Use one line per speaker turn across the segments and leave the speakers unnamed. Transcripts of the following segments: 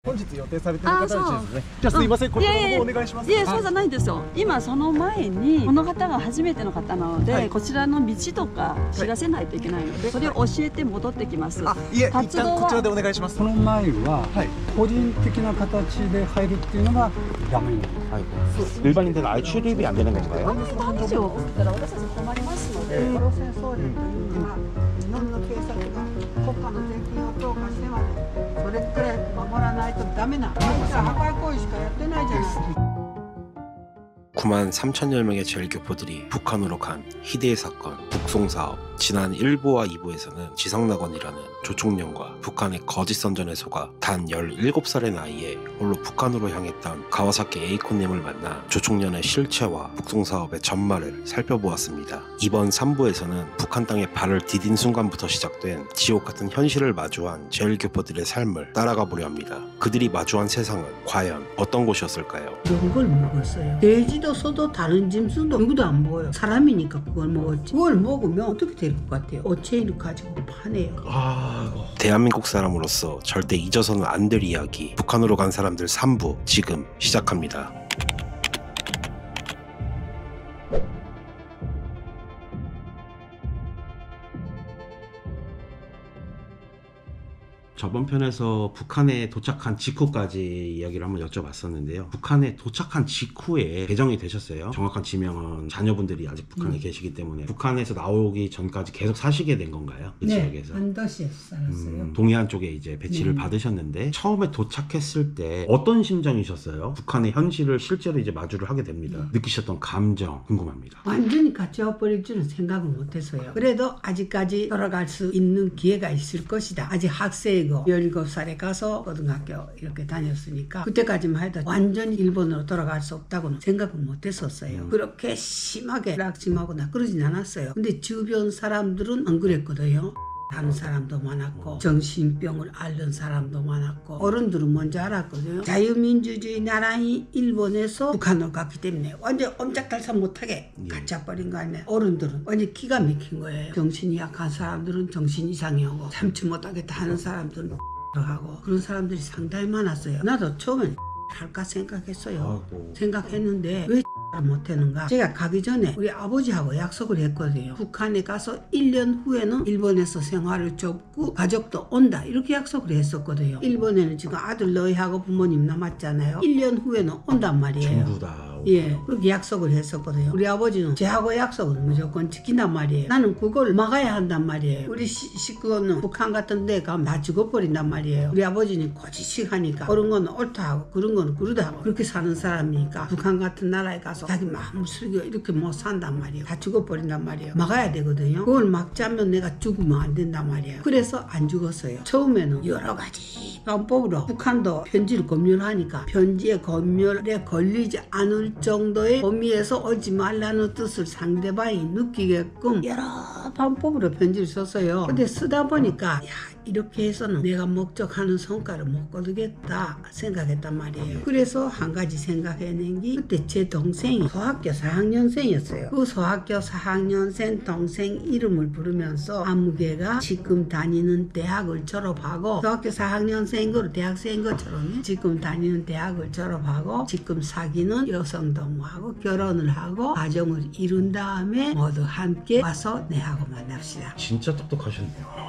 本日予定されている方たちですね。じゃあすいません、こちらの方お願いします。
いえ、そうじゃないんですよ。今その前にこの方が初めての方なので、
はい、
こちらの道とか知らせないといけないので、それを教えて戻ってきます。
あ、いえ、一旦こちらでお願いします。
その前は、個人的な形で入るっていうのがダメ。
일반인들은 아예 출입이 안 되는 건가요?
아니, 다니죠. 私たち困りますので。
朝鮮総連というのは日本の警察が国家の税金を強化してまでそれくらい守らないとダメな。破壊行為しかやってないじゃないですか。
9만 3천여 명의 제일교포들이 북한으로 간 희대의 사건, 북송사업. 지난 1부와 2부에서는 지성낙원이라는 조총련과 북한의 거짓 선전에 속아 단 17살의 나이에 홀로 북한으로 향했던 가와사키 에이코님을 만나 조총련의 실체와 북송사업의 전말을 살펴보았습니다. 이번 3부에서는 북한 땅에 발을 디딘 순간부터 시작된 지옥같은 현실을 마주한 제일교포들의 삶을 따라가 보려 합니다. 그들이 마주한 세상은 과연 어떤 곳이었을까요?
이런 걸 먹었어요. 돼지도 소도 다른 짐승도 누구도 안 먹어요. 사람이니까 그걸 먹었지. 그걸 먹으면 어떻게 될 것 같아요? 어체인을 가지고 파네요.
대한민국 사람으로서 절대 잊어서는 안 될 이야기, 북한으로 간 사람들 3부 지금 시작합니다. 저번 편에서 북한에 도착한 직후까지 이야기를 한번 여쭤봤었는데요. 북한에 도착한 직후에 배정이 되셨어요. 정확한 지명은 자녀분들이 아직 북한에 계시기 때문에 북한에서 나오기 전까지 계속 사시게 된 건가요? 그 지역에서?
한도시에서 살았어요.
동해안 쪽에 이제 배치를 받으셨는데 처음에 도착했을 때 어떤 심정이셨어요? 북한의 현실을 실제로 이제 마주를 하게 됩니다. 느끼셨던 감정 궁금합니다.
완전히 갇혀버릴 줄은 생각을 못했어요. 그래도 아직까지 돌아갈 수 있는 기회가 있을 것이다. 아직 학생 17살에 가서 고등학교 이렇게 다녔으니까 그때까지만 해도 완전히 일본으로 돌아갈 수 없다고는 생각을 못 했었어요. 그렇게 심하게 낙심하거나 그러진 않았어요. 근데 주변 사람들은 안 그랬거든요. 하는 사람도 많았고 정신병을 앓는 사람도 많았고 어른들은 먼저 알았거든요. 자유민주주의 나라인 일본에서 북한으로 갔기 때문에 완전 옴짝달싹 못하게 갇혀버린 거 아니에요. 어른들은 완전 기가 막힌 거예요. 정신이 약한 사람들은 정신 이상이 오고 참지 못하겠다 하는 사람들은 하고 그런 사람들이 상당히 많았어요. 나도 처음엔 할까 생각했어요. 생각했는데 왜 못하는가. 제가 가기 전에 우리 아버지하고 약속을 했거든요. 북한에 가서 1년 후에는 일본에서 생활을 접고 가족도 온다 이렇게 약속을 했었거든요. 일본에는 지금 아들 너희하고 부모님 남았잖아요. 1년 후에는 온단 말이에요.
전부 다.
예, 그렇게 약속을 했었거든요. 우리 아버지는 제하고 약속을 무조건 지킨단 말이에요. 나는 그걸 막아야 한단 말이에요. 우리 식구는 북한 같은 데 가면 다 죽어버린단 말이에요. 우리 아버지는 고지식 하니까 그런 건 옳다 하고 그런 건 그르다 하고 그렇게 사는 사람이니까 북한 같은 나라에 가서 자기 마음을 숙여 이렇게 못 산단 말이에요. 다 죽어버린단 말이에요. 막아야 되거든요. 그걸 막자면 내가 죽으면 안 된단 말이에요. 그래서 안 죽었어요. 처음에는 여러 가지 방법으로 북한도 편지를 검열하니까 편지의 검열에 걸리지 않을 정도의 범위에서 오지 말라는 뜻을 상대방이 느끼게끔 여러 방법으로 편지를 썼어요. 근데 쓰다 보니까 야 이렇게 해서는 내가 목적하는 성과를 못 거두겠다 생각했단 말이에요. 그래서 한 가지 생각해낸 게 그때 제 동생이 소학교 4학년생이었어요. 그 소학교 4학년생 동생 이름을 부르면서 아무개가 지금 다니는 대학을 졸업하고 소학교 4학년생인 걸 대학생인 것처럼 지금 다니는 대학을 졸업하고 지금 사귀는 여성동무하고 결혼을 하고 가정을 이룬 다음에 모두 함께 와서 내하고 만납시다.
진짜 똑똑하셨네요.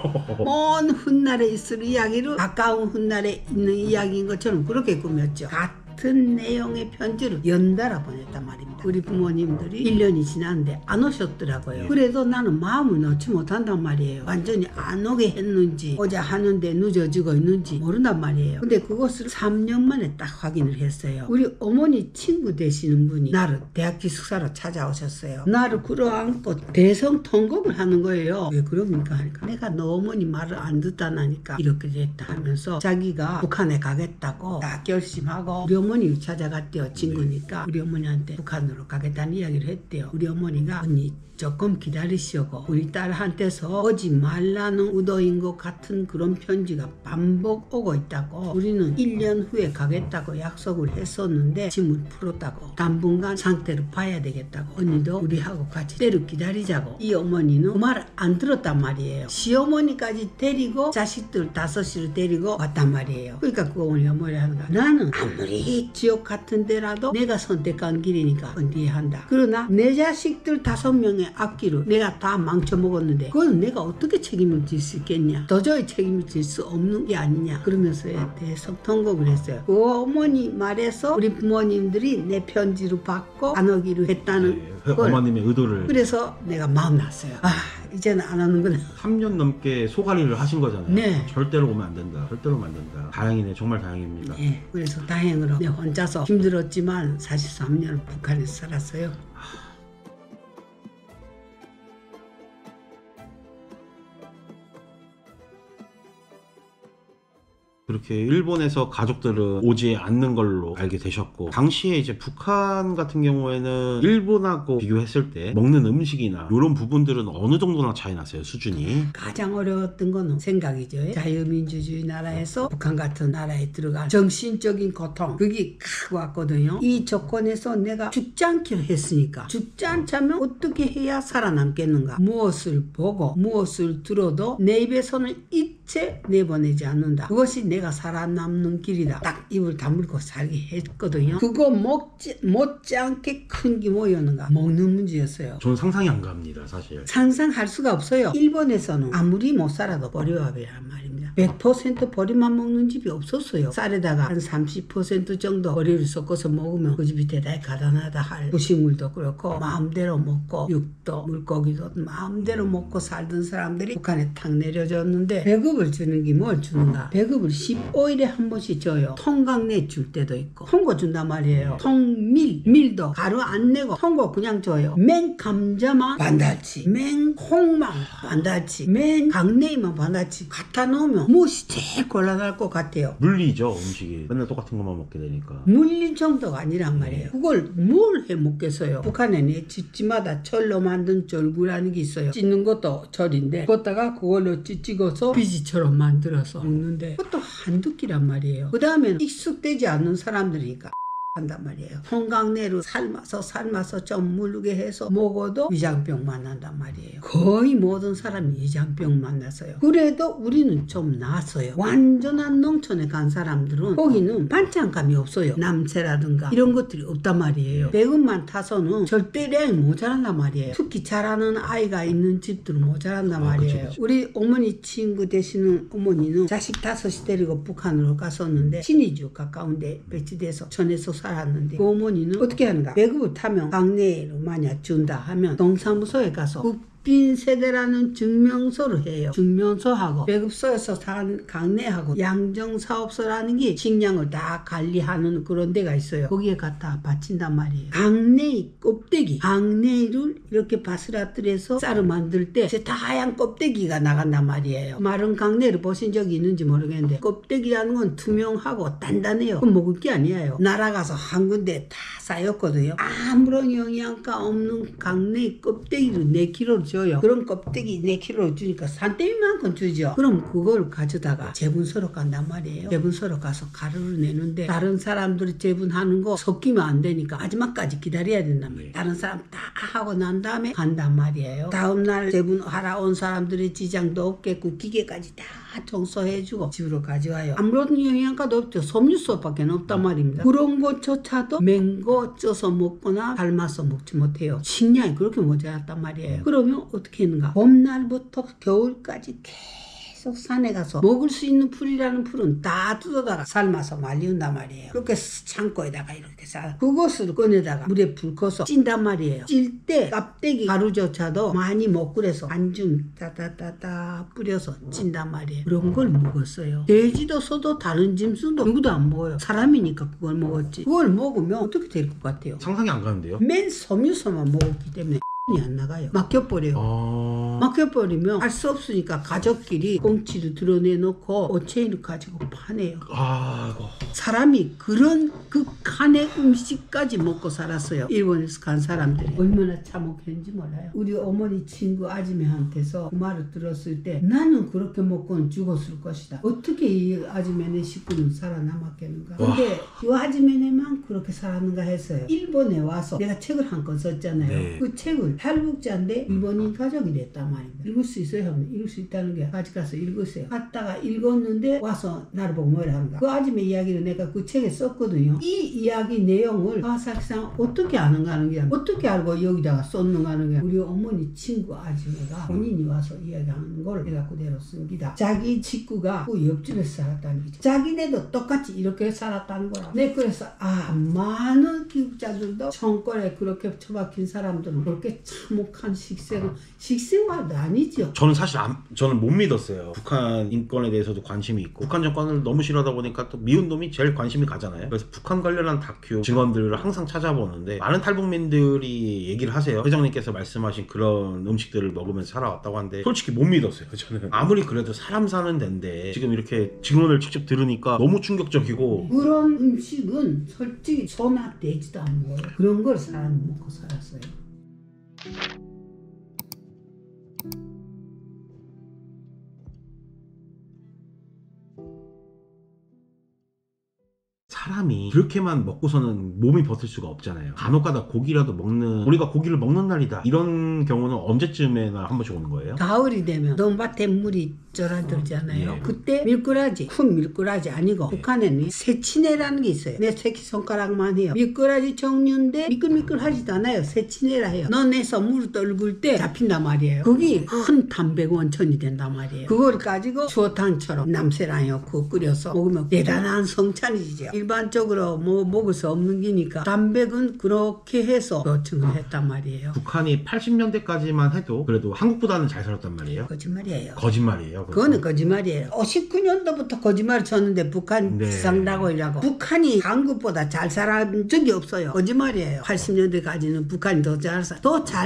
먼 훗날에 있을 이야기를 가까운 훗날에 있는 이야기인 것처럼 그렇게 꾸몄죠. 같은 내용의 편지를 연달아 보냈단 말입니다. 우리 부모님들이 1년이 지났는데 안 오셨더라고요. 그래도 나는 마음을 놓지 못한단 말이에요. 완전히 안 오게 했는지 오자 하는데 늦어지고 있는지 모른단 말이에요. 근데 그것을 3년 만에 딱 확인을 했어요. 우리 어머니 친구 되시는 분이 나를 대학 기숙사로 찾아오셨어요. 나를 끌어안고 대성통곡을 하는 거예요. 왜 그럽니까 하니까 내가 너 어머니 말을 안 듣다나니까 이렇게 됐다 하면서 자기가 북한에 가겠다고 딱 결심하고 우리 어머니를 찾아갔대요. 친구니까 우리 어머니한테 북한으로 북한으로 가겠다는 이야기를 했대요. 우리 어머니가 언니 조금 기다리시고 우리 딸한테서 오지 말라는 의도인 것 같은 그런 편지가 반복 오고 있다고. 우리는 1년 후에 가겠다고 약속을 했었는데 짐을 풀었다고. 당분간 상태를 봐야 되겠다고. 언니도 우리하고 같이 때를 기다리자고. 이 어머니는 그 말을 안 들었단 말이에요. 시어머니까지 데리고 자식들 5을 데리고 왔단 말이에요. 그러니까 그 어머니가 뭐라 하는가. 나는 아무리 지옥 같은 데라도 내가 선택한 길이니까 이해한다. 그러나 내 자식들 5명의 앞길을 내가 다 망쳐먹었는데 그건 내가 어떻게 책임을 질 수 있겠냐. 도저히 책임을 질 수 없는 게 아니냐. 그러면서 대성 통곡을 했어요. 그 어머니 말에서 우리 부모님들이 내 편지를 받고 안 오기로 했다는
어머님의 의도를.
그래서 내가 마음 났어요. 아 이제는 안 하는구나.
3년 넘게 소가리를 하신 거잖아요.
네.
절대로 오면 안 된다. 절대로 오면 안 된다. 다행이네. 정말 다행입니다.
네, 그래서 다행으로 내 혼자서 힘들었지만 43년을 북한에서 살았어요.
그렇게 일본에서 가족들은 오지 않는 걸로 알게 되셨고, 당시에 이제 북한 같은 경우에는 일본하고 비교했을 때 먹는 음식이나 이런 부분들은 어느 정도나 차이 났어요, 수준이?
가장 어려웠던 거는 생각이죠. 자유민주주의 나라에서 북한 같은 나라에 들어간 정신적인 고통, 그게 크고 왔거든요. 이 조건에서 내가 죽지 않기로 했으니까 죽지 않자면 어떻게 해야 살아남겠는가. 무엇을 보고 무엇을 들어도 내 입에서는 일체 내보내지 않는다. 그것이 내가 살아남는 길이다. 딱 입을 다물고 살게 했거든요. 그거 못지않게 큰 게 뭐였는가. 먹는 문제였어요.
저는 상상이 안 갑니다, 사실.
상상할 수가 없어요. 일본에서는 아무리 못 살아도 보리밥이란 말입니다. 100% 보리만 먹는 집이 없었어요. 쌀에다가 한 30% 정도 보리를 섞어서 먹으면 그 집이 대단히 가난하다 할 부식물도 그렇고 마음대로 먹고 육도 물고기도 마음대로 먹고 살던 사람들이 북한에 탁 내려졌는데 배급을 주는 게 뭘 주는가. 배급을 15일에 한 번씩 줘요. 통강내 줄 때도 있고 통고 준단 말이에요. 밀도 가루 안 내고 통고 그냥 줘요. 맨 감자만 반달치, 맨 콩만 반달치, 맨 강내만 반달치 갖다 놓으면 무엇이 제일 곤란할 것 같아요.
물리죠, 음식이. 맨날 똑같은 것만 먹게 되니까.
물린 정도가 아니란 말이에요. 그걸 뭘 해 먹겠어요. 북한에는 집집마다 철로 만든 절구라는 게 있어요. 찢는 것도 절인데 걷다가 그걸로 찍어서 비지처럼 만들어서 먹는데 그것도 한두 끼란 말이에요. 그 다음에는 익숙되지 않는 사람들이니까 한단 말이에요. 통강내로 삶아서 좀 물게 해서 먹어도 위장병 만난단 말이에요. 거의 모든 사람이 위장병 만났어요. 그래도 우리는 좀 나았어요. 완전한 농촌에 간 사람들은 거기는 반찬감이 없어요. 남새라든가 이런 것들이 없단 말이에요. 배급만 타서는 절대량이 모자란단 말이에요. 특히 잘하는 아이가 있는 집들은 모자란단 말이에요. 그치. 우리 어머니 친구 되시는 어머니는 자식 5이 데리고 북한으로 갔었는데 신의주 가까운데 배치돼서 전에서 살았는데 그 어머니는 어떻게 하는가. 배급을 타면 강내로 만약 준다 하면 동사무소에 가서 국빈세대라는 증명서를 해요. 증명서하고 배급소에서 산 강내하고 양정사업소라는 게 식량을 다 관리하는 그런 데가 있어요. 거기에 갖다 바친단 말이에요. 강내 껍데기, 강내를 이렇게 바스라뜨려서 쌀을 만들 때 다 하얀 껍데기가 나간단 말이에요. 마른 강내를 보신 적이 있는지 모르겠는데 껍데기라는 건 투명하고 단단해요. 그건 먹을 게 아니에요. 날아가서 한 군데 다 쌓였거든요. 아무런 영양가 없는 강내 껍데기를 4kg를 줘요. 그런 껍데기 4kg를 주니까 산더미만큼 주죠. 그럼 그걸 가져다가 제분소로 간단 말이에요. 제분소로 가서 가루를 내는데 다른 사람들이 제분하는 거 섞이면 안 되니까 마지막까지 기다려야 된단 말이에요. 다른 사람 다 하고 난 다음에 간단 말이에요. 다음날 제분하러 온 사람들의 지장도 없겠고 기계까지 다 청소해주고 집으로 가져와요. 아무런 영양가도 없죠. 섬유수밖에 없단 말입니다. 그런 것조차도 맹고 쪄서 먹거나 삶아서 먹지 못해요. 식량이 그렇게 모자랐단 말이에요. 그러면 어떻게 했는가. 봄날부터 겨울까지 계속 산에 가서 먹을 수 있는 풀이라는 풀은 다 뜯어다가 삶아서 말리운단 말이에요. 그렇게 창고에다가 이렇게 싸 그것을 꺼내다가 물에 불 꺼서 찐단 말이에요. 찔 때 껍데기 가루조차도 많이 못 그래서 반쯤 따따따따 뿌려서 찐단 말이에요. 그런 걸 먹었어요. 돼지도 소도 다른 짐승도 누구도 안 먹어요. 사람이니까 그걸 먹었지. 그걸 먹으면 어떻게 될 것 같아요?
상상이 안 가는데요?
맨 섬유소만 먹었기 때문에 안 나가요. 막혀버려요. 막혀버리면 알 수 없으니까 가족끼리 꽁치를 드러내놓고 어체인을 가지고 파내요.
이거
사람이 그런 극한의 음식까지 먹고 살았어요. 일본에서 간 사람들이 얼마나 참혹했는지 몰라요. 우리 어머니 친구 아지매한테서 그 말을 들었을 때 나는 그렇게 먹고는 죽었을 것이다. 어떻게 이 아지매네 식구는 살아남았겠는가. 근데 이 아지매네만 그렇게 살았는가 했어요. 일본에 와서 내가 책을 한 권 썼잖아요.
네.
그 책을 탈북자인데 일본인 가족이 됐단 말입니다. 읽을 수 있어요? 하면 읽을 수 있다는 게 같이 가서 읽으세요. 갔다가 읽었는데 와서 나를 보고 뭐라 하는가. 그 아줌의 이야기를 내가 그 책에 썼거든요. 이 이야기 내용을 가와사키상 어떻게 아는가 하는 게 어떻게 알고 여기다가 썼는가 하는 게 우리 어머니 친구 아줌매가 본인이 와서 이야기하는 걸 내가 그대로 쓴기다. 자기 직구가 그 옆집에서 살았다는 거죠. 자기네도 똑같이 이렇게 살았다는 거라. 네, 그래서 많은 기국자들도 정권에 그렇게 처박힌 사람들은 그렇게 참혹한 식생활도 아니죠.
저는 사실 저는 못 믿었어요. 북한 인권에 대해서도 관심이 있고 북한 정권을 너무 싫어하다 보니까 또 미운 놈이 제일 관심이 가잖아요. 그래서 북한 관련한 다큐 증언들을 항상 찾아보는데 많은 탈북민들이 얘기를 하세요. 회장님께서 말씀하신 그런 음식들을 먹으면서 살아왔다고 하는데 솔직히 못 믿었어요. 저는 아무리 그래도 사람 사는 데인데 지금 이렇게 증언을 직접 들으니까 너무 충격적이고
그런 음식은 솔직히 소나 돼지도 안 먹어요. 그런 걸 사람이 먹고 살았어요.
사람이 그렇게만 먹고서는 몸이 버틸 수가 없잖아요. 간혹가다 고기라도 먹는 우리가 고기를 먹는 날이다 이런 경우는 언제쯤에나 한 번씩 오는 거예요?
가을이 되면 논밭에 물이 쫄아들잖아요.
예.
그때 밀꾸라지, 큰 밀꾸라지 아니고 북한에는 새치네라는 게 있어요. 내 새끼손가락만 해요. 밀꾸라지 종류인데 미끌미끌하지도 않아요. 새치네라 해요. 논에서 물을 떨굴 때 잡힌단 말이에요. 거기 큰 단백 원천이 된단 말이에요. 그걸 가지고 추어탕처럼 남새랑요 그거 끓여서 먹으면 대단한 성찬이죠. 일반적으로 뭐 먹을 수 없는 기니까 단백은 그렇게 해서 요청을 했단 말이에요.
북한이 80년대까지만 해도 그래도 한국보다는 잘 살았단 말이에요?
거짓말이에요.
거짓말이에요.
그거는 거짓말이에요. 19년도부터 거짓말을 쳤는데 북한
네.
지상낙원이라고 북한이 한국보다 잘 살은 적이 없어요. 거짓말이에요. 80년대까지는 북한이 더 잘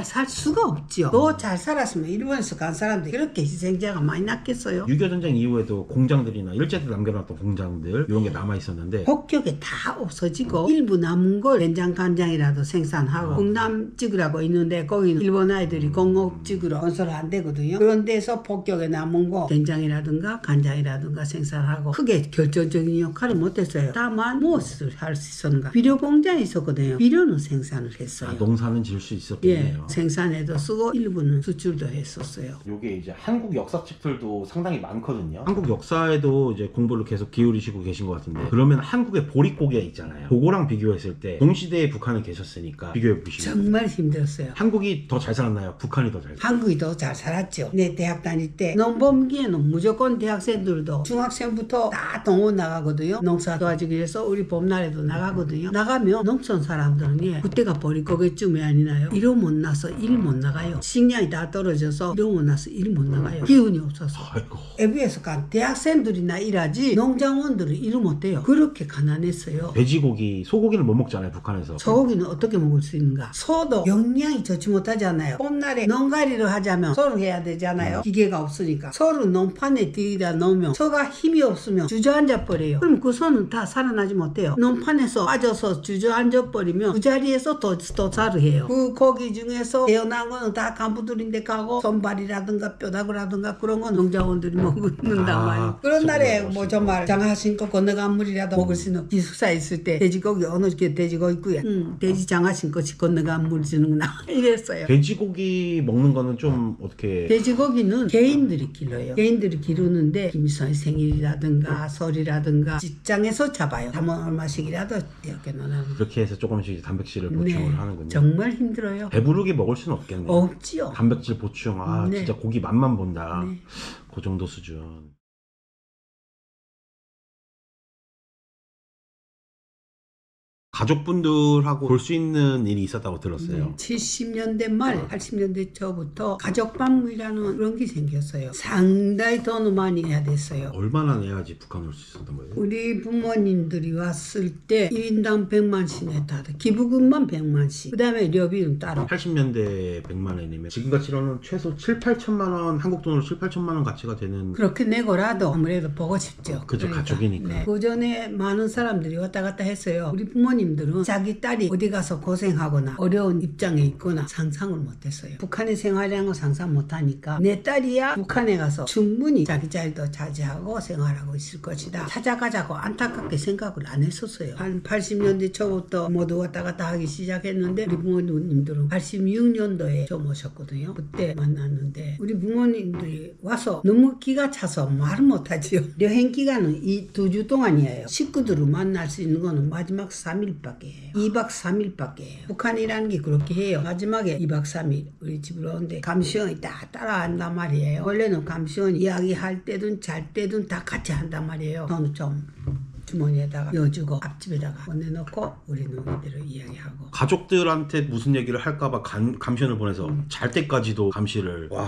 살 수가 없죠. 더 잘 살았으면 일본에서 간 사람들이 그렇게 희생자가 많이 났겠어요.
6.25 전쟁 이후에도 공장들이나 일제때 남겨놨던 공장들 이런 게 남아있었는데
북쪽에 다 없어지고 일부 남은 걸 된장 간장이라도 생산하고 흥남지구라고 있는데 거기는 일본 아이들이 공업지구로 건설 안 되거든요. 그런 데서 북쪽에 남은 거 된장이라든가 간장이라든가 생산하고 크게 결정적인 역할을 못했어요. 다만 무엇을 할 수 있었는가. 비료 공장이 있었거든요. 비료는 생산을 했어요.
농사는 지을 수 있었겠네요.
예, 생산에도 쓰고 일부는 수출도 했었어요.
요게 이제 한국 역사책들도 상당히 많거든요. 한국 역사에도 이제 공부를 계속 기울이시고 계신 것 같은데 그러면 한국의 보릿고개 있잖아요. 그거랑 비교했을 때 동시대에 북한에 계셨으니까 비교해 보시면
정말 힘들었어요.
한국이 더 잘 살았나요? 북한이 더 잘 살았나요?
한국이 더 잘 살았죠. 내 대학 다닐 때 농범기에는 무조건 대학생들도 중학생부터 다 동원 나가거든요. 농사 도와주기 위해서 우리 봄날에도 나가거든요. 나가면 농촌 사람들은 그때가 보릿고개쯤이 아니나요? 이로 못 나서 일 못 나가요. 식량이 다 떨어져서 이로 못 나서 일 못 나가요. 기운이 없어서.
아이고.
애비에서 간 대학생들이나 일하지 농장원들은 일을 못해요. 그렇게 가난했어요.
돼지고기, 소고기를 못 먹잖아요. 북한에서.
소고기는 어떻게 먹을 수 있는가? 소도 영양이 좋지 못하잖아요. 봄날에 농가리를 하자면 소를 해야 되잖아요. 기계가 없으니까. 소를 농판에 들이다 놓으면 소가 힘이 없으면 주저앉아 버려요. 그럼 그 소는 다 살아나지 못해요. 농판에서 빠져서 주저앉아 버리면 그 자리에서 또 살을 해요. 그 고기 중에서 태어난 거는 다 간부들인데 가고 손발이라든가 뼈다구라든가 그런 건 농자원들이 먹는단 말이에요. 그런 날에 뭐 정말 장화 신고 건너간 물이라도 먹을 수 있는 기숙사 있을 때 돼지고기 어느 게 돼지고기 있고요. 돼지 장화 신고 건너간 물 주는구나 이랬어요.
돼지고기 먹는 거는 좀 어떻게?
돼지고기는 개인들이 길러요. 개인들이 기르는데 김일성의 생일이라든가 설이라든가 직장에서 잡아요. 담은 얼마씩이라도 이렇게 넣어놓는.
그렇게 해서 조금씩 단백질을 보충을 하는군요.
정말 힘들어요.
배부르게 먹을 수는 없겠네요.
없지요.
단백질 보충,
네.
진짜 고기 맛만 본다.
네.
그 정도 수준. 가족분들하고 볼 수 있는 일이 있었다고 들었어요.
70년대 말 80년대 초부터 가족방문이라는 그런 게 생겼어요. 상당히 돈을 많이 내야 됐어요.
얼마나 내야지 북한 올 수 있었던 거예요?
우리 부모님들이 왔을 때 1인당 100만씩 냈다. 기부금만 100만씩. 그 다음에 료비는 따로.
80년대 100만 원이면 지금 가치로는 최소 7, 8천만 원, 한국 돈으로 7, 8천만 원 가치가 되는.
그렇게 내고라도 아무래도 보고 싶죠.
그죠,
그러니까.
가족이니까.
네. 그 전에 많은 사람들이 왔다 갔다 했어요. 우리 부모님들은 자기 딸이 어디 가서 고생하거나 어려운 입장에 있거나 상상을 못했어요. 북한의 생활이라는 거 상상 못하니까 내 딸이야 북한에 가서 충분히 자기 자리도 차지하고 생활하고 있을 것이다. 찾아가자고 안타깝게 생각을 안 했었어요. 한 80년대 초부터 모두 왔다 갔다 하기 시작했는데 우리 부모님들은 86년도에 좀 오셨거든요. 그때 만났는데 우리 부모님들이 와서 너무 기가 차서 말을 못하지요. 여행 기간은 이 2주 동안이에요. 식구들을 만날 수 있는 거는 마지막 3일밖에 해요. 2박 3일밖에 해요. 북한이라는 게 그렇게 해요. 마지막에 2박 3일 우리 집으로 오는데 감시원이 다 따라한단 말이에요. 원래는 감시원 이야기할 때든 잘 때든 다 같이 한단 말이에요. 저는 좀 주머니에다가 넣어주고 앞집에다가 보내놓고 우리는 이대로 이야기하고.
가족들한테 무슨 얘기를 할까봐 감시원을 보내서 잘 때까지도 감시를. 와,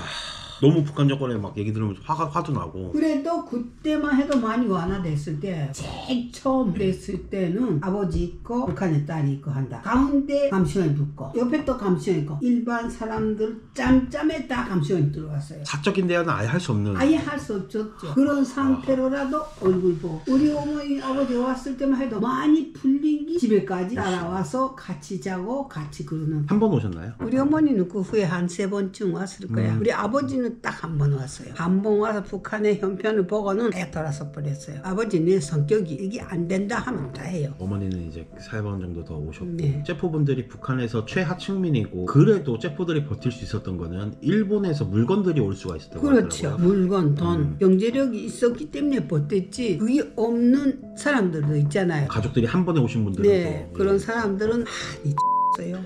너무 북한 정권에 막 얘기 들으면서 화도 나고.
그래도 그때만 해도 많이 완화됐을 때 제일 처음 됐을 때는 아버지 있고 북한의 딸이 있고 한다. 가운데 감시원이 붙고 옆에 또 감시원이 있고 일반 사람들 짬짬에 다 감시원이 들어갔어요.
사적인 대화는 아예 할 수 없는.
아예 할 수 없었죠. 그런 상태로라도 얼굴 보고 우리 어머니 아버지가 왔을 때만 해도 많이 풀린 게 집에까지 따라와서 같이 자고 같이 그러는.
한 번 오셨나요?
우리 어머니는 그 후에 한 3번쯤 왔을 거야. 우리 아버지는 딱 한 번 왔어요. 한 번 와서 북한의 형편을 보고는 아예 돌아서 버렸어요. 아버지는 내 성격이 이게 안 된다 하면 다 해요.
어머니는 이제 3번 정도 더 오셨고.
네.
셰프분들이 북한에서 최하층민이고 그래도 셰프들이 버틸 수 있었던 거는 일본에서 물건들이 올 수가 있었다고
그렇죠.
하더라고요.
물건, 돈, 경제력이 있었기 때문에 버텼지 그게 없는 사람들도 있잖아요.
가족들이 한 번에 오신 분들은
네,
또,
그런 사람들은 많이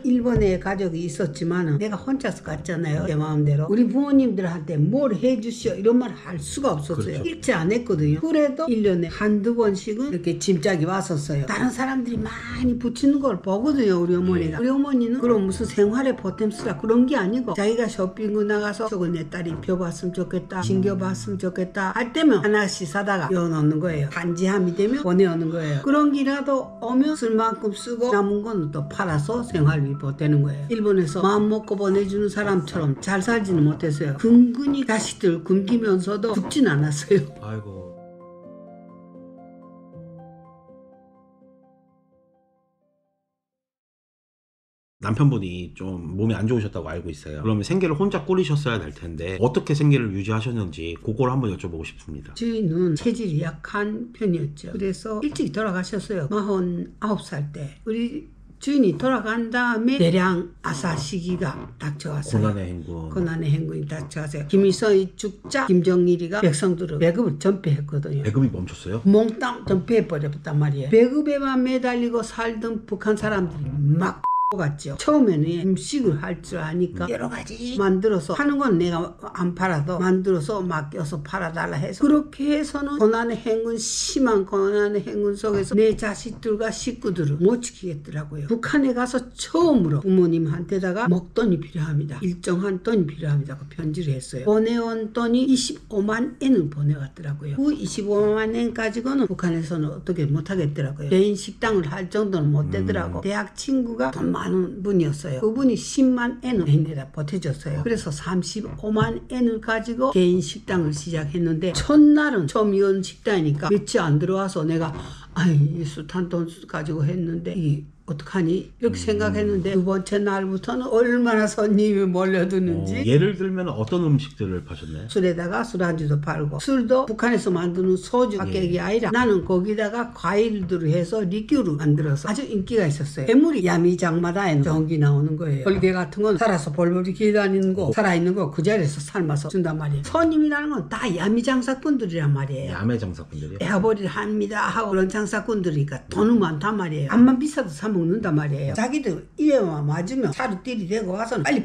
일본에 가족이 있었지만 내가 혼자서 갔잖아요. 제 마음대로. 우리 부모님들한테 뭘 해주시오 이런 말 할 수가 없었어요.
그렇죠.
일치 안 했거든요. 그래도 1년에 한두 번씩은 이렇게 짐짝이 왔었어요. 다른 사람들이 많이 붙이는 걸 보거든요. 우리 어머니가. 우리 어머니는 그런 무슨 생활에 보탬쓰라 그런 게 아니고 자기가 쇼핑을 나가서 저거 내 딸이 입혀봤으면 좋겠다, 신겨봤으면 좋겠다 할 때면 하나씩 사다가 넣어놓는 거예요. 한지함이 되면 보내오는 거예요. 그런 기라도 오면 쓸 만큼 쓰고 남은 건 또 팔아서 생활비 보태는 거예요. 일본에서 마음 먹고 보내주는 사람처럼 잘 살지는 못했어요. 근근히 자식들 굶기면서도 죽진 않았어요.
아이고. 남편분이 좀 몸이 안 좋으셨다고 알고 있어요. 그러면 생계를 혼자 꾸리셨어야 될 텐데 어떻게 생계를 유지하셨는지 그걸 한번 여쭤보고 싶습니다.
저희는 체질이 약한 편이었죠. 그래서 일찍 돌아가셨어요. 49살 때. 우리 주인이 돌아간 다음에 대량 아사 시기가 닥쳐왔어요.
고난의 행군.
고난의 행군이 닥쳐왔어요. 김일성이 죽자 김정일이가 백성들을 배급을 전폐했거든요.
배급이 멈췄어요?
몽땅 전폐해버렸단 말이에요. 배급에만 매달리고 살던 북한 사람들이 막 같죠. 처음에는 음식을 할 줄 아니까 여러 가지 만들어서 하는 건 내가 안 팔아도 만들어서 맡겨서 팔아달라 해서 그렇게 해서는 고난의 행군 심한 고난의 행군 속에서 내 자식들과 식구들을 못 지키겠더라고요. 북한에 가서 처음으로 부모님한테다가 먹돈이 필요합니다. 일정한 돈이 필요합니다. 그 편지를 했어요. 보내온 돈이 25만 엔을 보내왔더라고요. 그 25만 엔 가지고는 북한에서는 어떻게 못하겠더라고요. 개인 식당을 할 정도는 못 되더라고. 대학 친구가 돈 많은 분이었어요. 그분이 10만 엔을 내다 보태줬어요. 그래서 35만 엔을 가지고 개인 식당을 시작했는데 첫날은 처음 연 식당이니까 며칠 안 들어와서 내가 아이 숱한 돈 가지고 했는데 이 어떡하니 이렇게 생각했는데 두 번째 날부터는 얼마나 손님이 몰려드는지.
예를 들면 어떤 음식들을 파셨나요?
술에다가 술안주도 팔고 술도 북한에서 만드는 소주 가격이 아니라 나는 거기다가 과일들을 해서 리큐를 만들어서 아주 인기가 있었어요. 해물이 야미장마다에 전기 나오는 거예요. 벌개 같은 건 살아서 벌벌이 기다리는 거 살아있는 거 그 자리에서 삶아서 준단 말이에요. 손님이라는 건 다 야미장사꾼들이란 말이에요.
야매 장사꾼들이요?
에어버리를 합니다 하고 그런 장사꾼들이니까 돈은 많단 말이에요. 암만 비싸도 사면 먹는단 말이에요. 자기들 입에만 맞으면 차로 들이대고 와서 빨리.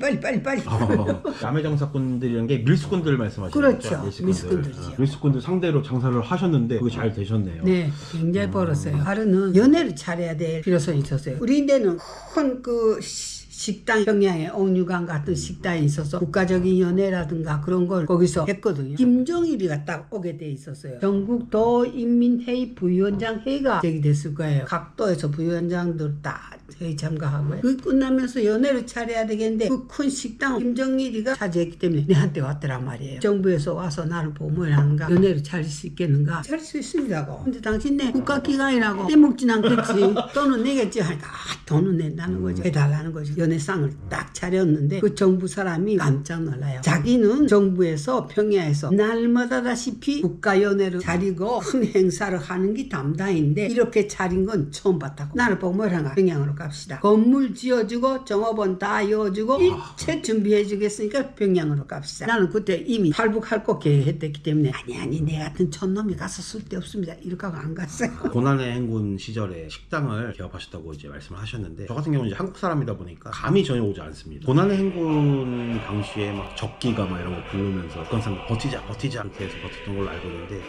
남해 장사꾼들이라는 게 밀수꾼들 말씀하시는
그렇죠.
거죠?
밀수꾼들이죠.
밀수꾼들 상대로 장사를 하셨는데 그게 잘 되셨네요.
네, 굉장히 벌었어요. 하루는 연애를 차려야 될 필요성이 있었어요. 우리 데는 큰 그 식당 평양에 옥류관 같은 식당이 있어서 국가적인 연회라든가 그런 걸 거기서 했거든요. 김정일이가 딱 오게 돼 있었어요. 전국 도인민회의 부위원장 회의가 제기됐을 거예요. 각 도에서 부위원장들 다 회의 참가하고요. 그 끝나면서 연회를 차려야 되겠는데 그 큰 식당 김정일이가 차지했기 때문에 내한테 왔더란 말이에요. 정부에서 와서 나를 보고 뭘 하는가, 연회를 차릴 수 있겠는가. 차릴 수 있습니다고. 근데 당신네 국가기관이라고 떼먹진 않겠지. 돈은 내겠지 하니까 돈은 낸다는 거죠. 해달라는 거죠. 연회상을 딱 차렸는데 그 정부 사람이 깜짝 놀라요. 자기는 정부에서 평야에서 날마다다시피 국가연회를 차리고 큰 행사를 하는 게 담당인데 이렇게 차린 건 처음 봤다고. 나를 보고 뭘 하는가. 평양으로 갑시다. 건물 지어주고 정업원 다 이어주고 일체 준비해주겠으니까 평양으로 갑시다. 나는 그때 이미 탈북할 거 계획했기 때문에 아니 내 같은 촌놈이 가서 쓸데없습니다. 이렇게 하고 안 갔어요.
고난의 행군 시절에 식당을 개업하셨다고 이제 말씀을 하셨는데 저 같은 경우는 이제 한국 사람이다 보니까 감이 전혀 오지 않습니다. 고난의 행군 당시에 막 적기가 막 이런 거 부르면서 북한 사람들 버티자 이렇게 해서 버텼던 걸로 알고 있는데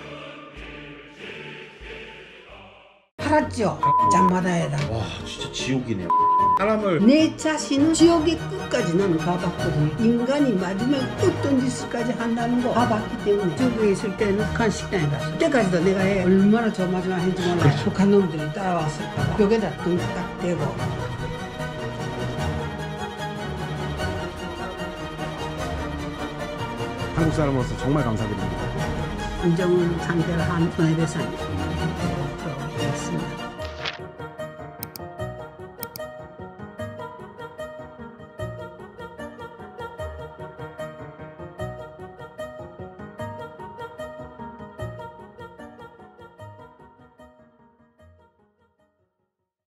팔았죠. 잠마다에다.
와 진짜 지옥이네요. 사람을
내 자신은 지옥의 끝까지 나는 가봤거든요. 인간이 맞으면 어떤 짓을까지 한다는 거 가봤기 때문에 중국에 있을 때는 북한 식당에 갔어요. 그때까지도 내가 얼마나 저 마지막 했는지 몰라요.
그렇죠.
북한 놈들이 따라왔을까봐 벽에다 등 딱 대고
한국 사람으로서 정말 감사드립니다.
인정을 상대를 한 손해배상이에요.